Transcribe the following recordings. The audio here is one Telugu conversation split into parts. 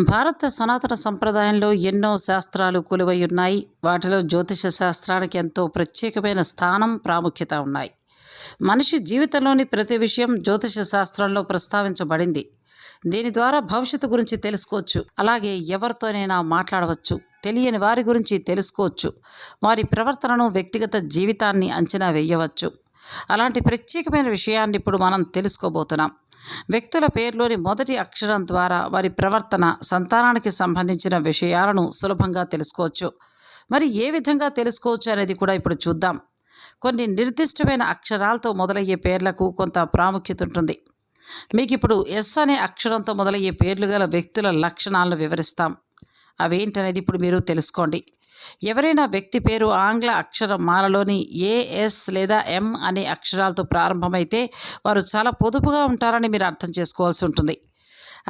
భారత సనాతన సంప్రదాయంలో ఎన్నో శాస్త్రాలు కొలువై ఉన్నాయి. వాటిలో జ్యోతిష శాస్త్రానికి ఎంతో ప్రత్యేకమైన స్థానం, ప్రాముఖ్యత ఉన్నాయి. మనిషి జీవితంలోని ప్రతి విషయం జ్యోతిష శాస్త్రంలో ప్రస్తావించబడింది. దీని ద్వారా భవిష్యత్తు గురించి తెలుసుకోవచ్చు. అలాగే ఎవరితోనైనా మాట్లాడవచ్చు. తెలియని వారి గురించి తెలుసుకోవచ్చు. వారి ప్రవర్తనను, వ్యక్తిగత జీవితాన్ని అంచనా వేయవచ్చు. అలాంటి ప్రత్యేకమైన విషయాన్ని ఇప్పుడు మనం తెలుసుకోబోతున్నాం. వ్యక్తుల పేర్లోని మొదటి అక్షరం ద్వారా వారి ప్రవర్తన, సంతానానికి సంబంధించిన విషయాలను సులభంగా తెలుసుకోవచ్చు. మరి ఏ విధంగా తెలుసుకోవచ్చు అనేది కూడా ఇప్పుడు చూద్దాం. కొన్ని నిర్దిష్టమైన అక్షరాలతో మొదలయ్యే పేర్లకు కొంత ప్రాముఖ్యత ఉంటుంది. మీకు ఇప్పుడు ఎస్ అనే అక్షరంతో మొదలయ్యే పేర్లు గల వ్యక్తుల లక్షణాలను వివరిస్తాం. అవేంటనేది ఇప్పుడు మీరు తెలుసుకోండి. ఎవరైనా వ్యక్తి పేరు ఆంగ్ల అక్షర మాలలోని ఏఎస్ లేదా ఎం అనే అక్షరాలతో ప్రారంభమైతే వారు చాలా పొదుపుగా ఉంటారని మీరు అర్థం చేసుకోవాల్సి ఉంటుంది.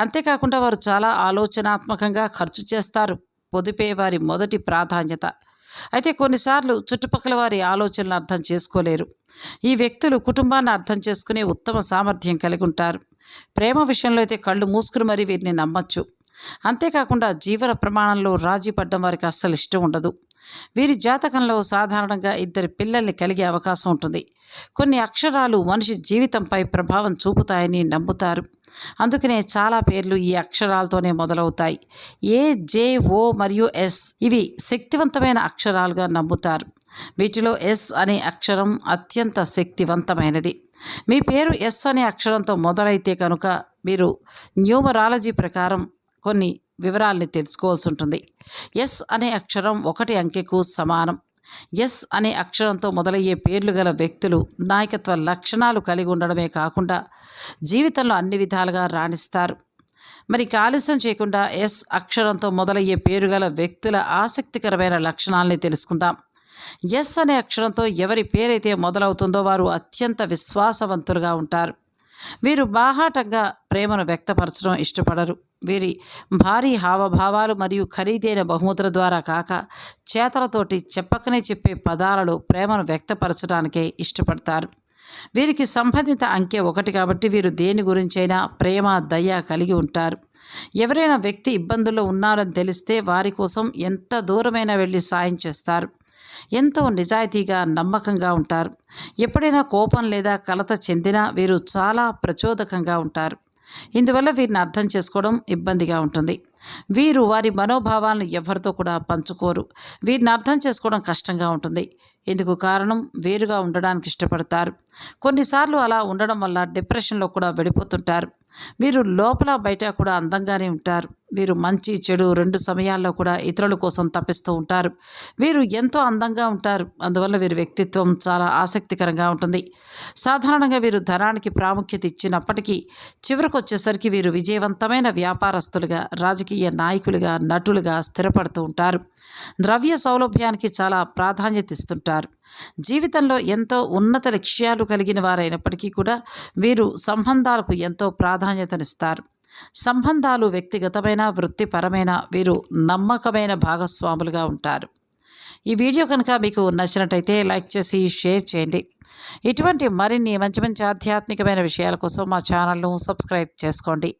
అంతేకాకుండా వారు చాలా ఆలోచనాత్మకంగా ఖర్చు చేస్తారు. పొదుపే వారి మొదటి ప్రాధాన్యత. అయితే కొన్నిసార్లు చుట్టుపక్కల వారి ఆలోచనలు అర్థం చేసుకోలేరు. ఈ వ్యక్తులు కుటుంబాన్ని అర్థం చేసుకునే ఉత్తమ సామర్థ్యం కలిగి ఉంటారు. ప్రేమ విషయంలో అయితే కళ్ళు మూసుకుని మరీ వీరిని నమ్మచ్చు. అంతేకాకుండా జీవన ప్రమాణంలో రాజీ పడ్డం వారికి అస్సలు ఇష్టం ఉండదు. వీరి జాతకంలో సాధారణంగా 2 పిల్లల్ని కలిగే అవకాశం ఉంటుంది. కొన్ని అక్షరాలు మనిషి జీవితంపై ప్రభావం చూపుతాయని నమ్ముతారు. అందుకనే చాలా పేర్లు ఈ అక్షరాలతోనే మొదలవుతాయి. ఏ, జే, ఓ మరియు ఎస్ ఇవి శక్తివంతమైన అక్షరాలుగా నమ్ముతారు. వీటిలో ఎస్ అనే అక్షరం అత్యంత శక్తివంతమైనది. మీ పేరు ఎస్ అనే అక్షరంతో మొదలైతే కనుక మీరు న్యూమరాలజీ ప్రకారం కొన్ని వివరాల్ని తెలుసుకోవాల్సి ఉంటుంది. ఎస్ అనే అక్షరం 1 అంకెకు సమానం. ఎస్ అనే అక్షరంతో మొదలయ్యే పేర్లు గల వ్యక్తులు నాయకత్వ లక్షణాలు కలిగి ఉండడమే కాకుండా జీవితంలో అన్ని విధాలుగా రాణిస్తారు. మరి ఆలస్యం చేయకుండా ఎస్ అక్షరంతో మొదలయ్యే పేరు గల వ్యక్తుల ఆసక్తికరమైన లక్షణాలని తెలుసుకుందాం. ఎస్ అనే అక్షరంతో ఎవరి పేరైతే మొదలవుతుందో వారు అత్యంత విశ్వాసవంతులుగా ఉంటారు. వీరు బాహాటంగా ప్రేమను వ్యక్తపరచడం ఇష్టపడరు. వీరి భారీ హావభావాలు మరియు ఖరీదైన బహుమతుల ద్వారా కాక చేతలతోటి చెప్పకనే చెప్పే పదాలలో ప్రేమను వ్యక్తపరచడానికే ఇష్టపడతారు. వీరికి సంబంధిత అంకె 1 కాబట్టి వీరు దేని గురించైనా ప్రేమ, దయ కలిగి ఉంటారు. ఎవరైనా వ్యక్తి ఇబ్బందుల్లో ఉన్నారని తెలిస్తే వారి కోసం ఎంత దూరమైనా వెళ్ళి సాయం చేస్తారు. ఎంతో నిజాయితీగా, నమ్మకంగా ఉంటారు. ఎప్పుడైనా కోపం లేదా కలత చెందినా వీరు చాలా ప్రచోదకంగా ఉంటారు. ఇందువల్ల వీరిని అర్థం చేసుకోవడం ఇబ్బందిగా ఉంటుంది. వీరు వారి మనోభావాలను ఎవరితో కూడా పంచుకోరు. వీరిని అర్థం చేసుకోవడం కష్టంగా ఉంటుంది. ఇందుకు కారణం వేరుగా ఉండడానికి ఇష్టపడతారు. కొన్నిసార్లు అలా ఉండడం వల్ల డిప్రెషన్లో కూడా వెళ్ళిపోతుంటారు. వీరు లోపల బయట కూడా అందంగానే ఉంటారు. వీరు మంచి, చెడు 2 సమయాల్లో కూడా ఇతరుల కోసం తప్పిస్తూ ఉంటారు. వీరు ఎంతో అందంగా ఉంటారు. అందువల్ల వీరి వ్యక్తిత్వం చాలా ఆసక్తికరంగా ఉంటుంది. సాధారణంగా వీరు ధనానికి ప్రాముఖ్యత ఇచ్చినప్పటికీ చివరికి వచ్చేసరికి వీరు విజయవంతమైన వ్యాపారస్తులుగా, రాజకీయ నాయకులుగా, నటులుగా స్థిరపడుతూ ఉంటారు. ద్రవ్య సౌలభ్యానికి చాలా ప్రాధాన్యత ఇస్తుంటారు. జీవితంలో ఎంతో ఉన్నత లక్ష్యాలు కలిగిన వారైనప్పటికీ కూడా వీరు సంబంధాలకు ఎంతో ప్రాధాన్యతనిస్తారు. సంబంధాలు వ్యక్తిగతమైన, వృత్తిపరమైన వీరు నమ్మకమైన భాగస్వాములుగా ఉంటారు. ఈ వీడియో కనుక మీకు నచ్చినట్టయితే లైక్ చేసి షేర్ చేయండి. ఇటువంటి మరిన్ని మంచి మంచి ఆధ్యాత్మికమైన విషయాల కోసం మా ఛానల్ను సబ్స్క్రైబ్ చేసుకోండి.